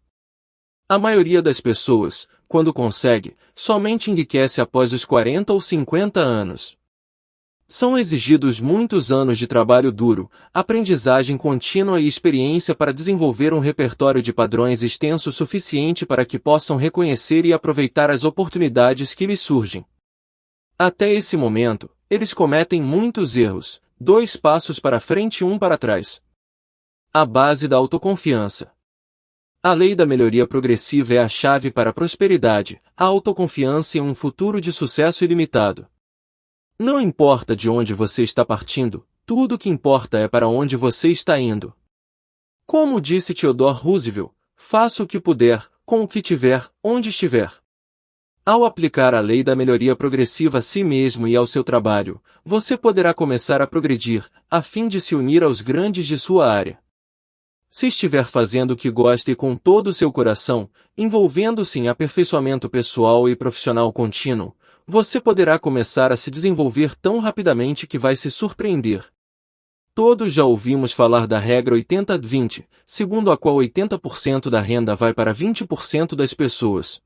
A maioria das pessoas, quando consegue, somente enriquece após os 40 ou 50 anos. São exigidos muitos anos de trabalho duro, aprendizagem contínua e experiência para desenvolver um repertório de padrões extenso o suficiente para que possam reconhecer e aproveitar as oportunidades que lhes surgem. Até esse momento, eles cometem muitos erros, 2 passos para frente e 1 para trás. A base da autoconfiança. A lei da melhoria progressiva é a chave para a prosperidade, a autoconfiança e um futuro de sucesso ilimitado. Não importa de onde você está partindo, tudo o que importa é para onde você está indo. Como disse Theodore Roosevelt, faça o que puder, com o que tiver, onde estiver. Ao aplicar a lei da melhoria progressiva a si mesmo e ao seu trabalho, você poderá começar a progredir, a fim de se unir aos grandes de sua área. Se estiver fazendo o que gosta e com todo o seu coração, envolvendo-se em aperfeiçoamento pessoal e profissional contínuo, você poderá começar a se desenvolver tão rapidamente que vai se surpreender. Todos já ouvimos falar da regra 80-20, segundo a qual 80% da renda vai para 20% das pessoas.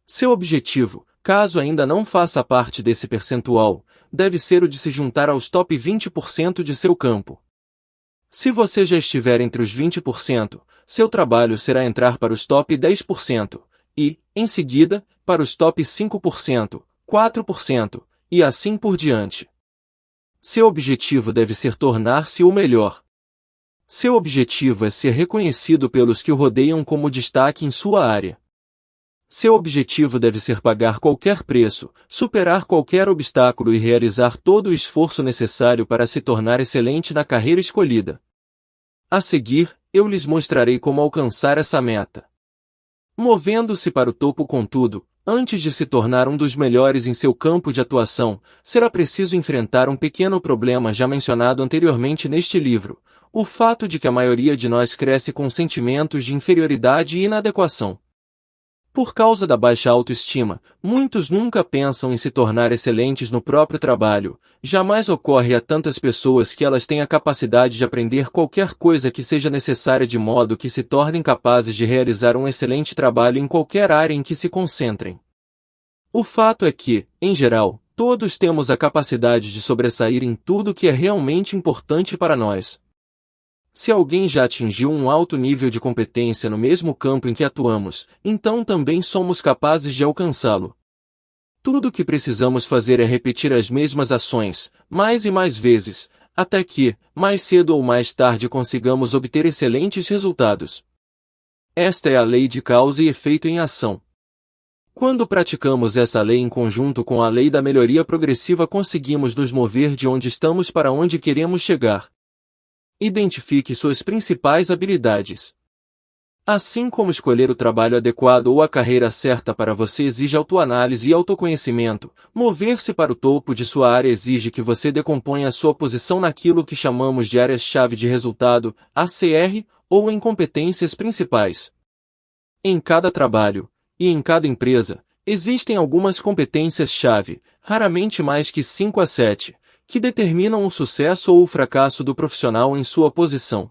Seu objetivo, caso ainda não faça parte desse percentual, deve ser o de se juntar aos top 20% de seu campo. Se você já estiver entre os 20%, seu trabalho será entrar para os top 10%, e, em seguida, para os top 5%, 4%, e assim por diante. Seu objetivo deve ser tornar-se o melhor. Seu objetivo é ser reconhecido pelos que o rodeiam como destaque em sua área. Seu objetivo deve ser pagar qualquer preço, superar qualquer obstáculo e realizar todo o esforço necessário para se tornar excelente na carreira escolhida. A seguir, eu lhes mostrarei como alcançar essa meta. Movendo-se para o topo contudo, antes de se tornar um dos melhores em seu campo de atuação, será preciso enfrentar um pequeno problema já mencionado anteriormente neste livro, o fato de que a maioria de nós cresce com sentimentos de inferioridade e inadequação. Por causa da baixa autoestima, muitos nunca pensam em se tornar excelentes no próprio trabalho. Jamais ocorre a tantas pessoas que elas têm a capacidade de aprender qualquer coisa que seja necessária de modo que se tornem capazes de realizar um excelente trabalho em qualquer área em que se concentrem. O fato é que, em geral, todos temos a capacidade de sobressair em tudo que é realmente importante para nós. Se alguém já atingiu um alto nível de competência no mesmo campo em que atuamos, então também somos capazes de alcançá-lo. Tudo o que precisamos fazer é repetir as mesmas ações, mais e mais vezes, até que, mais cedo ou mais tarde consigamos obter excelentes resultados. Esta é a lei de causa e efeito em ação. Quando praticamos essa lei em conjunto com a lei da melhoria progressiva, conseguimos nos mover de onde estamos para onde queremos chegar. Identifique suas principais habilidades. Assim como escolher o trabalho adequado ou a carreira certa para você exige autoanálise e autoconhecimento, mover-se para o topo de sua área exige que você decomponha a sua posição naquilo que chamamos de áreas-chave de resultado, ACR, ou em competências principais. Em cada trabalho, e em cada empresa, existem algumas competências-chave, raramente mais que 5 a 7, que determinam o sucesso ou o fracasso do profissional em sua posição.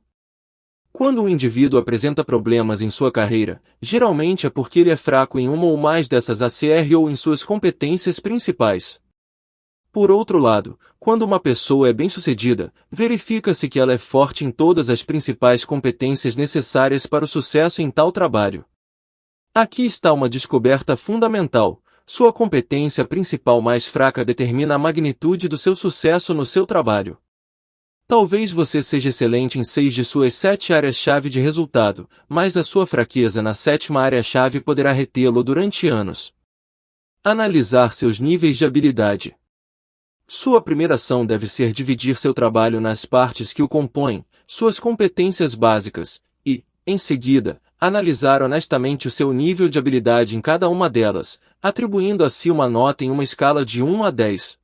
Quando um indivíduo apresenta problemas em sua carreira, geralmente é porque ele é fraco em uma ou mais dessas ACR ou em suas competências principais. Por outro lado, quando uma pessoa é bem-sucedida, verifica-se que ela é forte em todas as principais competências necessárias para o sucesso em tal trabalho. Aqui está uma descoberta fundamental. Sua competência principal mais fraca determina a magnitude do seu sucesso no seu trabalho. Talvez você seja excelente em 6 de suas 7 áreas-chave de resultado, mas a sua fraqueza na 7ª área-chave poderá retê-lo durante anos. Analisar seus níveis de habilidade. Sua primeira ação deve ser dividir seu trabalho nas partes que o compõem, suas competências básicas, e, em seguida, analisar honestamente o seu nível de habilidade em cada uma delas, atribuindo a si uma nota em uma escala de 1 a 10.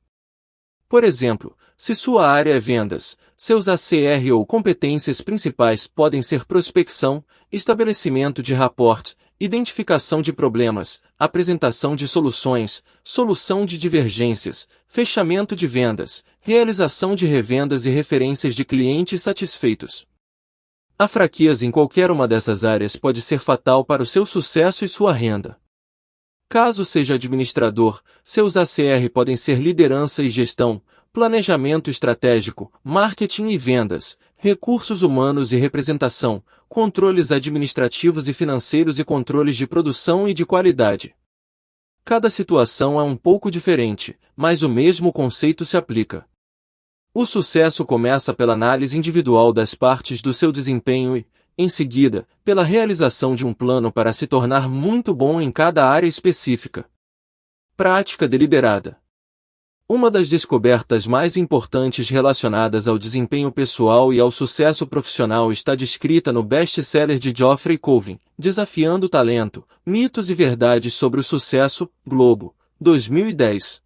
Por exemplo, se sua área é vendas, seus ACR ou competências principais podem ser prospecção, estabelecimento de rapport, identificação de problemas, apresentação de soluções, solução de divergências, fechamento de vendas, realização de revendas e referências de clientes satisfeitos. A fraqueza em qualquer uma dessas áreas pode ser fatal para o seu sucesso e sua renda. Caso seja administrador, seus ACR podem ser liderança e gestão, planejamento estratégico, marketing e vendas, recursos humanos e representação, controles administrativos e financeiros e controles de produção e de qualidade. Cada situação é um pouco diferente, mas o mesmo conceito se aplica. O sucesso começa pela análise individual das partes do seu desempenho e, em seguida, pela realização de um plano para se tornar muito bom em cada área específica. Prática deliberada. Uma das descobertas mais importantes relacionadas ao desempenho pessoal e ao sucesso profissional está descrita no best-seller de Geoffrey Colvin, Desafiando o Talento, Mitos e Verdades sobre o Sucesso, Globo, 2010.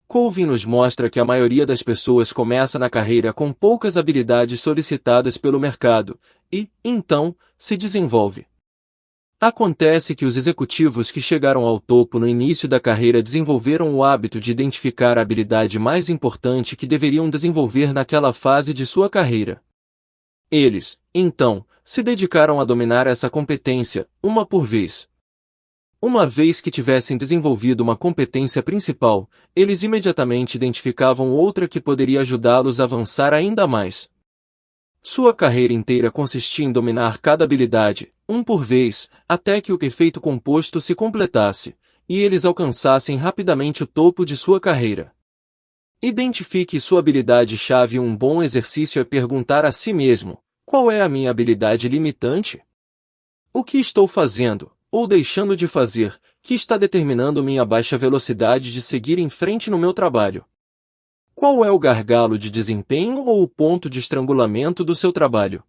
Colvin nos mostra que a maioria das pessoas começa na carreira com poucas habilidades solicitadas pelo mercado, e, então, se desenvolve. Acontece que os executivos que chegaram ao topo no início da carreira desenvolveram o hábito de identificar a habilidade mais importante que deveriam desenvolver naquela fase de sua carreira. Eles, então, se dedicaram a dominar essa competência, uma por vez. Uma vez que tivessem desenvolvido uma competência principal, eles imediatamente identificavam outra que poderia ajudá-los a avançar ainda mais. Sua carreira inteira consistia em dominar cada habilidade, um por vez, até que o efeito composto se completasse, e eles alcançassem rapidamente o topo de sua carreira. Identifique sua habilidade-chave. Um bom exercício é perguntar a si mesmo: qual é a minha habilidade limitante? O que estou fazendo, ou deixando de fazer, que está determinando minha baixa velocidade de seguir em frente no meu trabalho? Qual é o gargalo de desempenho ou o ponto de estrangulamento do seu trabalho?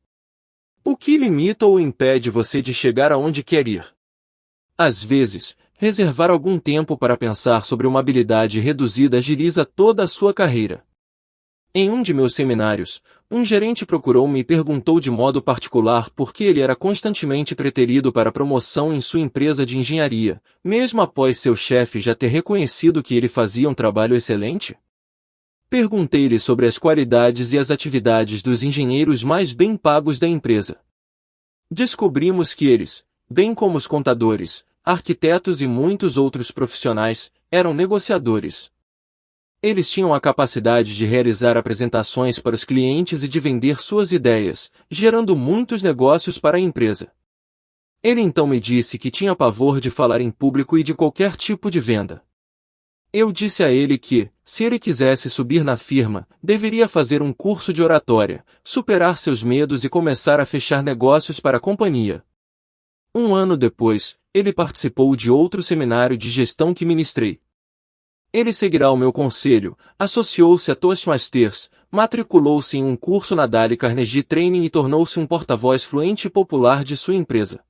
O que limita ou impede você de chegar aonde quer ir? Às vezes, reservar algum tempo para pensar sobre uma habilidade reduzida agiliza toda a sua carreira. Em um de meus seminários, um gerente procurou-me e perguntou de modo particular por que ele era constantemente preterido para promoção em sua empresa de engenharia, mesmo após seu chefe já ter reconhecido que ele fazia um trabalho excelente. Perguntei-lhe sobre as qualidades e as atividades dos engenheiros mais bem pagos da empresa. Descobrimos que eles, bem como os contadores, arquitetos e muitos outros profissionais, eram negociadores. Eles tinham a capacidade de realizar apresentações para os clientes e de vender suas ideias, gerando muitos negócios para a empresa. Ele então me disse que tinha pavor de falar em público e de qualquer tipo de venda. Eu disse a ele que, se ele quisesse subir na firma, deveria fazer um curso de oratória, superar seus medos e começar a fechar negócios para a companhia. Um ano depois, ele participou de outro seminário de gestão que ministrei. Ele seguirá o meu conselho, associou-se a Toastmasters, matriculou-se em um curso na Dale Carnegie Training e tornou-se um porta-voz fluente e popular de sua empresa.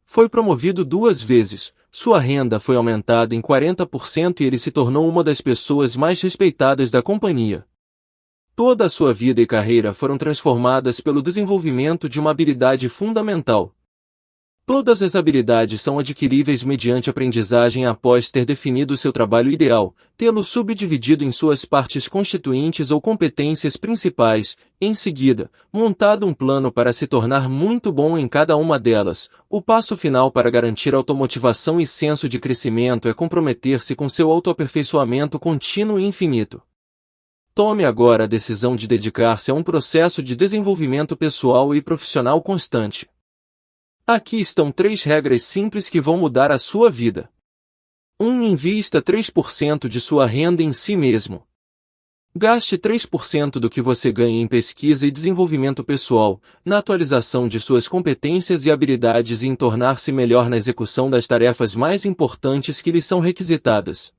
Foi promovido 2 vezes, sua renda foi aumentada em 40% e ele se tornou uma das pessoas mais respeitadas da companhia. Toda a sua vida e carreira foram transformadas pelo desenvolvimento de uma habilidade fundamental. Todas as habilidades são adquiríveis mediante aprendizagem após ter definido seu trabalho ideal, tê-lo subdividido em suas partes constituintes ou competências principais, em seguida, montado um plano para se tornar muito bom em cada uma delas. O passo final para garantir automotivação e senso de crescimento é comprometer-se com seu autoaperfeiçoamento contínuo e infinito. Tome agora a decisão de dedicar-se a um processo de desenvolvimento pessoal e profissional constante. Aqui estão 3 regras simples que vão mudar a sua vida. 1. Invista 3% de sua renda em si mesmo. Gaste 3% do que você ganha em pesquisa e desenvolvimento pessoal, na atualização de suas competências e habilidades e em tornar-se melhor na execução das tarefas mais importantes que lhe são requisitadas.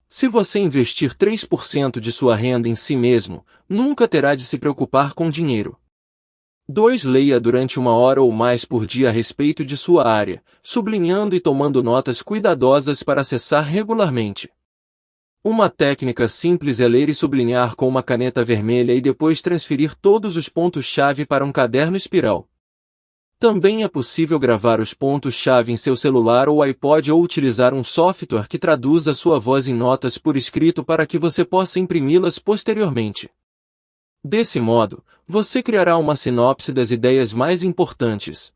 Se você investir 3% de sua renda em si mesmo, nunca terá de se preocupar com dinheiro. 2. Leia durante 1 hora ou mais por dia a respeito de sua área, sublinhando e tomando notas cuidadosas para acessar regularmente. Uma técnica simples é ler e sublinhar com uma caneta vermelha e depois transferir todos os pontos-chave para um caderno espiral. Também é possível gravar os pontos-chave em seu celular ou iPod ou utilizar um software que traduza sua voz em notas por escrito para que você possa imprimi-las posteriormente. Desse modo, você criará uma sinopse das ideias mais importantes.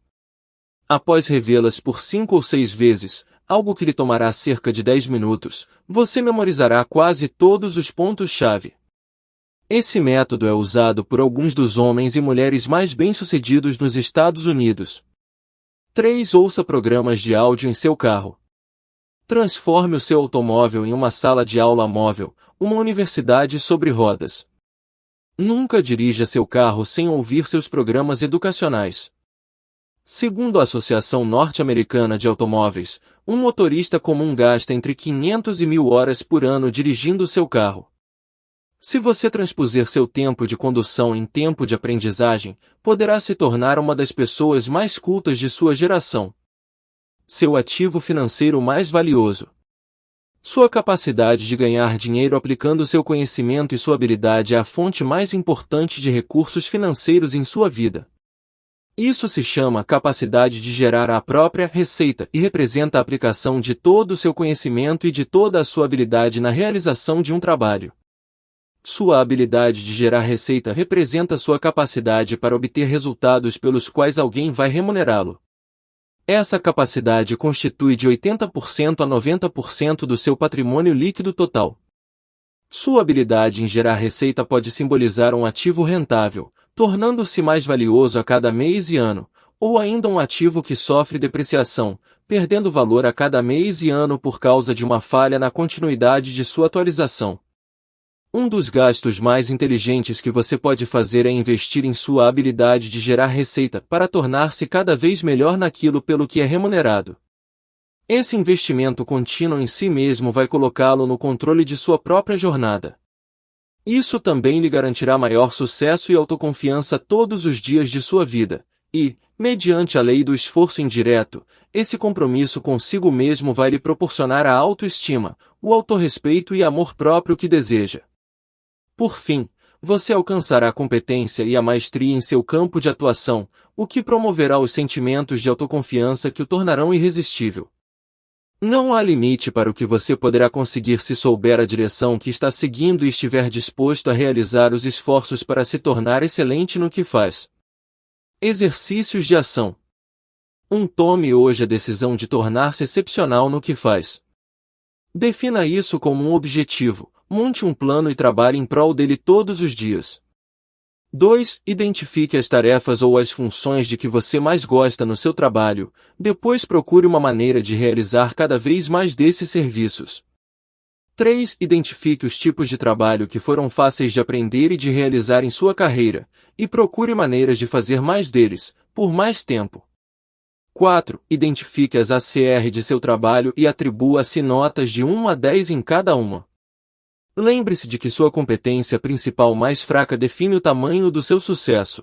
Após revê-las por 5 ou 6 vezes, algo que lhe tomará cerca de 10 minutos, você memorizará quase todos os pontos-chave. Esse método é usado por alguns dos homens e mulheres mais bem-sucedidos nos Estados Unidos. 3. Ouça programas de áudio em seu carro. Transforme o seu automóvel em uma sala de aula móvel, uma universidade sobre rodas. Nunca dirija seu carro sem ouvir seus programas educacionais. Segundo a Associação Norte-Americana de Automóveis, um motorista comum gasta entre 500 e 1.000 horas por ano dirigindo seu carro. Se você transpuser seu tempo de condução em tempo de aprendizagem, poderá se tornar uma das pessoas mais cultas de sua geração. Seu ativo financeiro mais valioso. Sua capacidade de ganhar dinheiro aplicando seu conhecimento e sua habilidade é a fonte mais importante de recursos financeiros em sua vida. Isso se chama capacidade de gerar a própria receita e representa a aplicação de todo o seu conhecimento e de toda a sua habilidade na realização de um trabalho. Sua habilidade de gerar receita representa sua capacidade para obter resultados pelos quais alguém vai remunerá-lo. Essa capacidade constitui de 80% a 90% do seu patrimônio líquido total. Sua habilidade em gerar receita pode simbolizar um ativo rentável, tornando-se mais valioso a cada mês e ano, ou ainda um ativo que sofre depreciação, perdendo valor a cada mês e ano por causa de uma falha na continuidade de sua atualização. Um dos gastos mais inteligentes que você pode fazer é investir em sua habilidade de gerar receita para tornar-se cada vez melhor naquilo pelo que é remunerado. Esse investimento contínuo em si mesmo vai colocá-lo no controle de sua própria jornada. Isso também lhe garantirá maior sucesso e autoconfiança todos os dias de sua vida, e, mediante a lei do esforço indireto, esse compromisso consigo mesmo vai lhe proporcionar a autoestima, o autorrespeito e amor próprio que deseja. Por fim, você alcançará a competência e a maestria em seu campo de atuação, o que promoverá os sentimentos de autoconfiança que o tornarão irresistível. Não há limite para o que você poderá conseguir se souber a direção que está seguindo e estiver disposto a realizar os esforços para se tornar excelente no que faz. Exercícios de ação. 1. Tome hoje a decisão de tornar-se excepcional no que faz. Defina isso como um objetivo. Monte um plano e trabalhe em prol dele todos os dias. 2. Identifique as tarefas ou as funções de que você mais gosta no seu trabalho, depois procure uma maneira de realizar cada vez mais desses serviços. 3. Identifique os tipos de trabalho que foram fáceis de aprender e de realizar em sua carreira, e procure maneiras de fazer mais deles, por mais tempo. 4. Identifique as ACR de seu trabalho e atribua-se notas de 1 a 10 em cada uma. Lembre-se de que sua competência principal mais fraca define o tamanho do seu sucesso.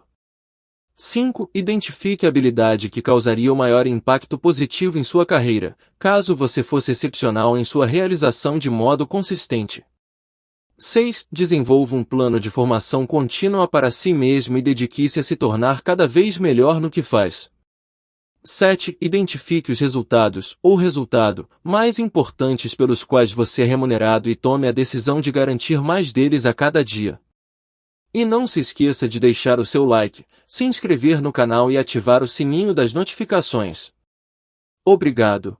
5. Identifique a habilidade que causaria o maior impacto positivo em sua carreira, caso você fosse excepcional em sua realização de modo consistente. 6. Desenvolva um plano de formação contínua para si mesmo e dedique-se a se tornar cada vez melhor no que faz. 7. Identifique os resultados ou resultado mais importantes pelos quais você é remunerado e tome a decisão de garantir mais deles a cada dia. E não se esqueça de deixar o seu like, se inscrever no canal e ativar o sininho das notificações. Obrigado.